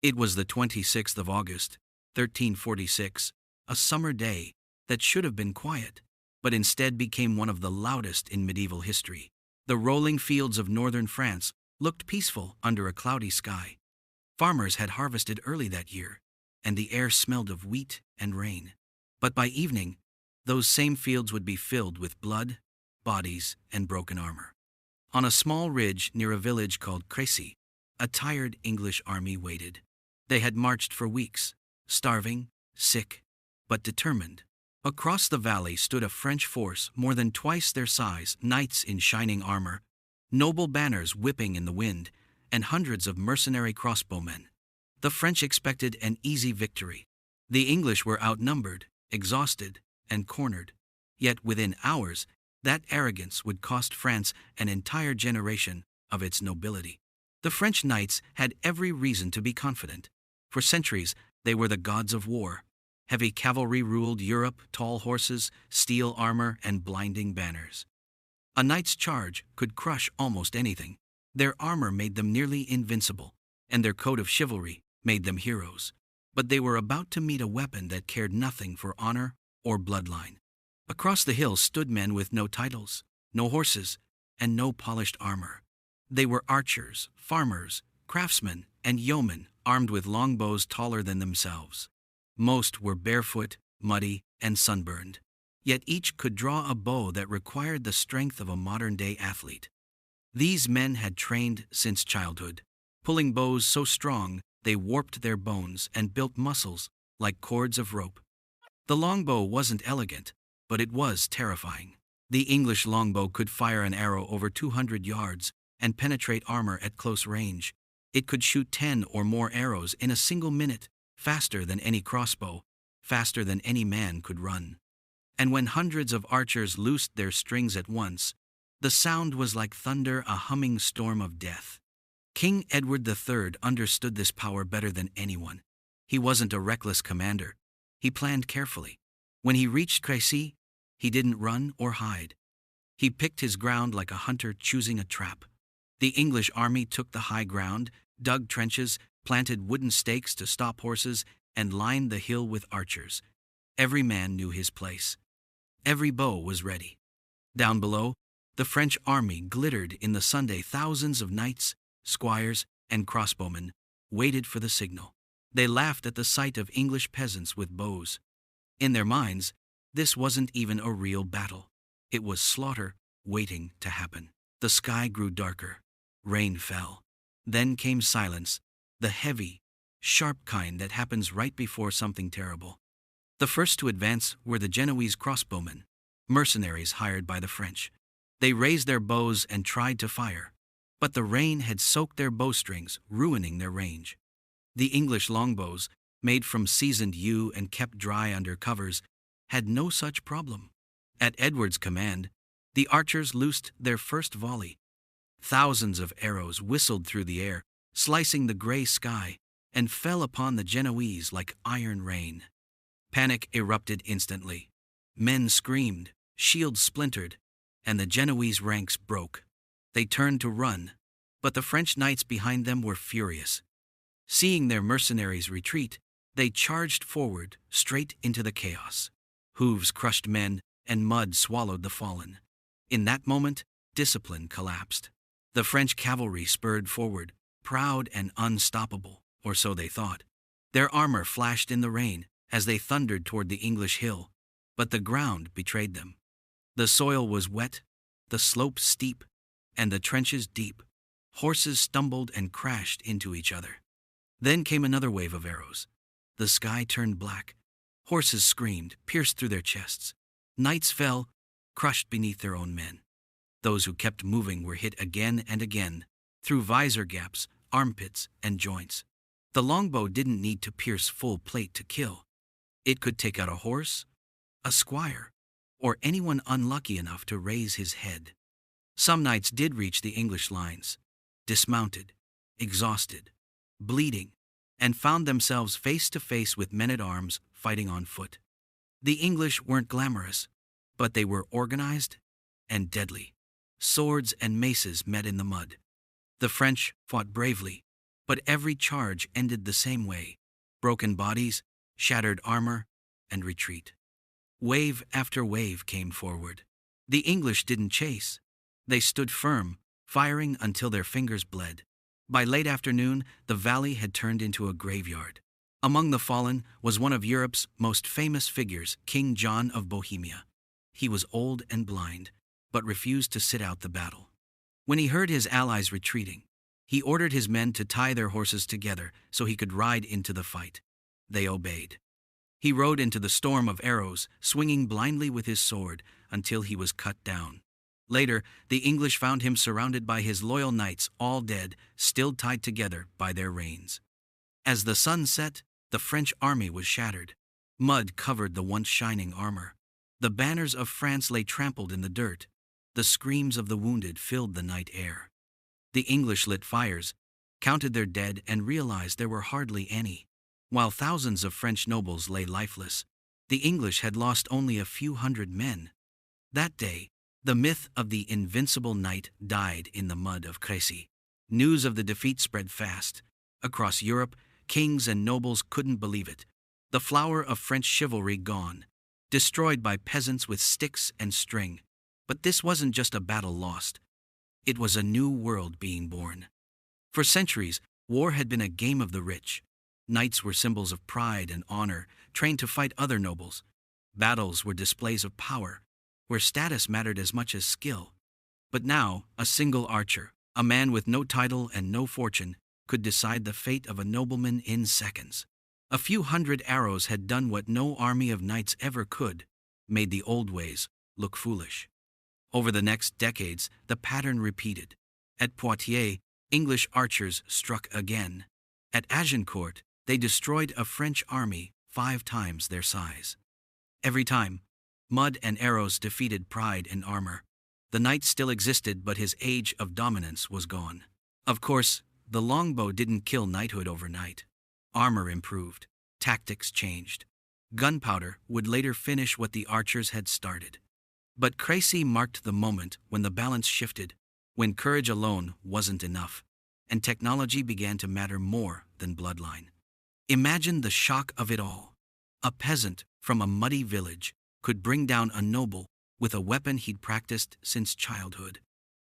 It was the 26th of August, 1346, a summer day that should have been quiet, but instead became one of the loudest in medieval history. The rolling fields of northern France looked peaceful under a cloudy sky. Farmers had harvested early that year, and the air smelled of wheat and rain. But by evening, those same fields would be filled with blood, bodies, and broken armor. On a small ridge near a village called Crecy, a tired English army waited. They had marched for weeks, starving, sick, but determined. Across the valley stood a French force more than twice their size, knights in shining armor, noble banners whipping in the wind, and hundreds of mercenary crossbowmen. The French expected an easy victory. The English were outnumbered, exhausted, and cornered. Yet within hours, that arrogance would cost France an entire generation of its nobility. The French knights had every reason to be confident. For centuries, they were the gods of war. Heavy cavalry ruled Europe, tall horses, steel armor, and blinding banners. A knight's charge could crush almost anything. Their armor made them nearly invincible, and their code of chivalry made them heroes. But they were about to meet a weapon that cared nothing for honor or bloodline. Across the hills stood men with no titles, no horses, and no polished armor. They were archers, farmers, craftsmen, and yeomen armed with longbows taller than themselves. Most were barefoot, muddy, and sunburned. Yet each could draw a bow that required the strength of a modern-day athlete. These men had trained since childhood, pulling bows so strong they warped their bones and built muscles like cords of rope. The longbow wasn't elegant, but it was terrifying. The English longbow could fire an arrow over 200 yards and penetrate armor at close range. It could shoot 10 or more arrows in a single minute, faster than any crossbow, faster than any man could run. And when hundreds of archers loosed their strings at once, the sound was like thunder, a humming storm of death. King Edward III understood this power better than anyone. He wasn't a reckless commander. He planned carefully. When he reached Crecy, he didn't run or hide. He picked his ground like a hunter choosing a trap. The English army took the high ground, dug trenches, planted wooden stakes to stop horses, and lined the hill with archers. Every man knew his place. Every bow was ready. Down below, the French army glittered in the sunday. Thousands of knights, squires, and crossbowmen waited for the signal. They laughed at the sight of English peasants with bows. In their minds, this wasn't even a real battle. It was slaughter waiting to happen. The sky grew darker. Rain fell. Then came silence, the heavy, sharp kind that happens right before something terrible. The first to advance were the Genoese crossbowmen, mercenaries hired by the French. They raised their bows and tried to fire, but the rain had soaked their bowstrings, ruining their range. The English longbows, made from seasoned yew and kept dry under covers, had no such problem. At Edward's command, the archers loosed their first volley. Thousands of arrows whistled through the air, slicing the gray sky, and fell upon the Genoese like iron rain. Panic erupted instantly. Men screamed, shields splintered, and the Genoese ranks broke. They turned to run, but the French knights behind them were furious. Seeing their mercenaries retreat, they charged forward, straight into the chaos. Hooves crushed men, and mud swallowed the fallen. In that moment, discipline collapsed. The French cavalry spurred forward, proud and unstoppable, or so they thought. Their armor flashed in the rain as they thundered toward the English hill, but the ground betrayed them. The soil was wet, the slopes steep, and the trenches deep. Horses stumbled and crashed into each other. Then came another wave of arrows. The sky turned black. Horses screamed, pierced through their chests. Knights fell, crushed beneath their own men. Those who kept moving were hit again and again, through visor gaps, armpits, and joints. The longbow didn't need to pierce full plate to kill. It could take out a horse, a squire, or anyone unlucky enough to raise his head. Some knights did reach the English lines, dismounted, exhausted, bleeding, and found themselves face to face with men-at-arms fighting on foot. The English weren't glamorous, but they were organized and deadly. Swords and maces met in the mud. The French fought bravely, But every charge ended the same way: broken bodies, shattered armor, and retreat. Wave after wave came forward. The English didn't chase. They stood firm, firing until their fingers bled. By late afternoon, the valley had turned into a graveyard. Among the fallen was one of Europe's most famous figures, King John of Bohemia. He was old and blind, but refused to sit out the battle. When he heard his allies retreating, he ordered his men to tie their horses together so he could ride into the fight. They obeyed. He rode into the storm of arrows, swinging blindly with his sword until he was cut down. Later, the English found him surrounded by his loyal knights, all dead, still tied together by their reins. As the sun set, the French army was shattered. Mud covered the once shining armor. The banners of France lay trampled in the dirt. The screams of the wounded filled the night air. The English lit fires, counted their dead, and realized there were hardly any. While thousands of French nobles lay lifeless, the English had lost only a few hundred men. That day, the myth of the invincible knight died in the mud of Crecy. News of the defeat spread fast. Across Europe, kings and nobles couldn't believe it. The flower of French chivalry gone, destroyed by peasants with sticks and string. But this wasn't just a battle lost. It was a new world being born. For centuries, war had been a game of the rich. Knights were symbols of pride and honor, trained to fight other nobles. Battles were displays of power, where status mattered as much as skill. But now, a single archer, a man with no title and no fortune, could decide the fate of a nobleman in seconds. A few hundred arrows had done what no army of knights ever could, made the old ways look foolish. Over the next decades, the pattern repeated. At Poitiers, English archers struck again. At Agincourt, they destroyed a French army 5 times their size. Every time, mud and arrows defeated pride and armor. The knight still existed, but his age of dominance was gone. Of course, the longbow didn't kill knighthood overnight. Armor improved, tactics changed. Gunpowder would later finish what the archers had started. But Crecy marked the moment when the balance shifted, when courage alone wasn't enough, and technology began to matter more than bloodline. Imagine the shock of it all. A peasant from a muddy village could bring down a noble with a weapon he'd practiced since childhood.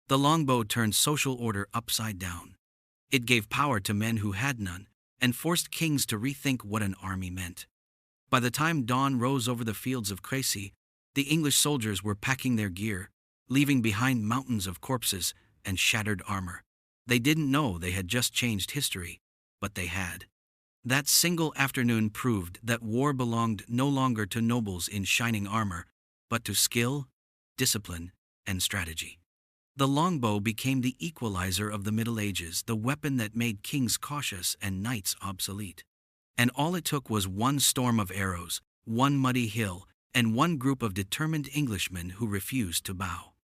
The longbow turned social order upside down. It gave power to men who had none, and forced kings to rethink what an army meant. By the time dawn rose over the fields of Crecy, the English soldiers were packing their gear, leaving behind mountains of corpses and shattered armor. They didn't know they had just changed history, but they had. That single afternoon proved that war belonged no longer to nobles in shining armor, but to skill, discipline, and strategy. The longbow became the equalizer of the Middle Ages, the weapon that made kings cautious and knights obsolete. And all it took was one storm of arrows, one muddy hill, and one group of determined Englishmen who refused to bow.